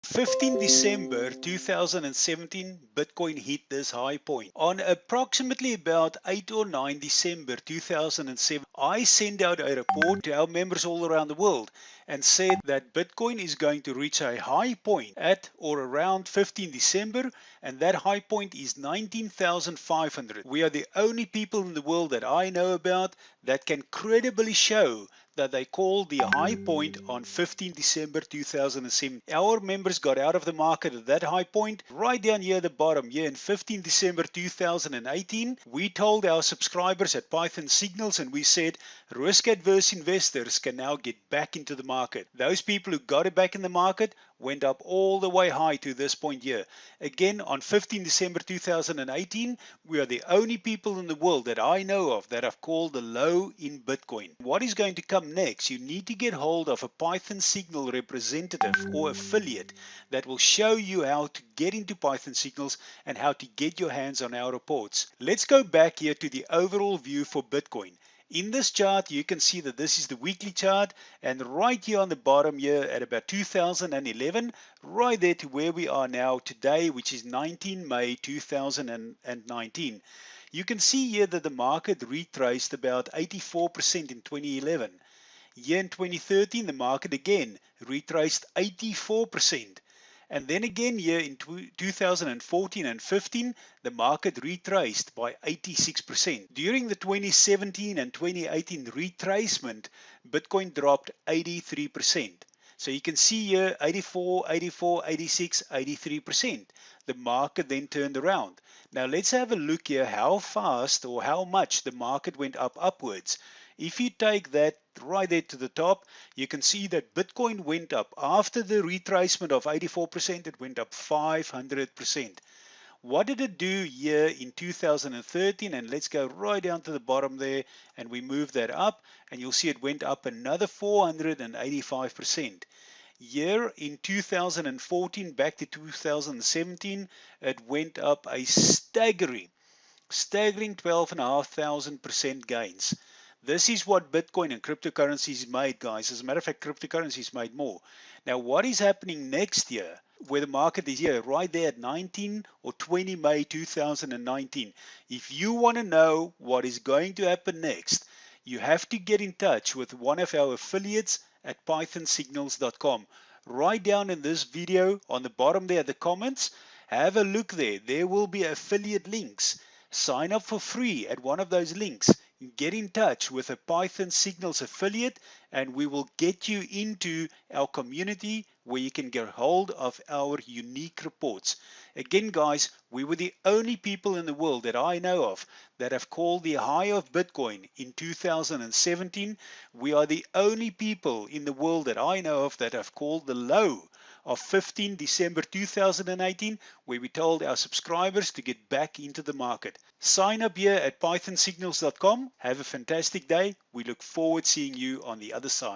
15 December 2017, Bitcoin hit this high point. On approximately about 8 or 9 December 2007, I sent out a report to our members all around the world and said that Bitcoin is going to reach a high point at or around 15 December, and that high point is 19,500. We are the only people in the world that I know about that can credibly show that they called the high point on 15 December 2007. Our members got out of the market at that high point. Right down here at the bottom, here in 15 December 2018, we told our subscribers at Python Signals and we said risk adverse investors can now get back into the market. Those people who got it back in the market went up all the way high to this point here. Again, on 15 December 2018, we are the only people in the world that I know of that have called the low in Bitcoin. What is going to come next? You need to get hold of a Python Signal representative or affiliate that will show you how to get into Python Signals and how to get your hands on our reports. Let's go back here to the overall view for Bitcoin. In this chart, you can see that this is the weekly chart, and right here on the bottom here at about 2011, right there to where we are now today, which is 19 May 2019. You can see here that the market retraced about 84% in 2011. Here in 2013, the market again retraced 84%. And then again here in 2014 and 15, the market retraced by 86%. During the 2017 and 2018 retracement, Bitcoin dropped 83%. So you can see here 84, 84, 86, 83%. The market then turned around. Now let's have a look here how fast or how much the market went upwards. If you take that right there to the top, you can see that Bitcoin went up. After the retracement of 84%, it went up 500%. What did it do here in 2013? And let's go right down to the bottom there and we move that up and you'll see it went up another 485%. Here in 2014 back to 2017, it went up a staggering 12,500% gains. This is what Bitcoin and cryptocurrencies made, guys. As a matter of fact, cryptocurrencies made more. Now, what is happening next year, where the market is here, right there at 19 or 20 May 2019? If you want to know what is going to happen next, you have to get in touch with one of our affiliates at pythonsignals.com. Right down in this video, on the bottom there, the comments, have a look there. There will be affiliate links. Sign up for free at one of those links. Get in touch with a Python Signals affiliate and we will get you into our community where you can get hold of our unique reports. Again, guys, we were the only people in the world that I know of that have called the high of Bitcoin in 2017. We are the only people in the world that I know of that have called the low of 15 December 2018, where we told our subscribers to get back into the market. Sign up here at pythonsignals.com. Have a fantastic day. We look forward to seeing you on the other side.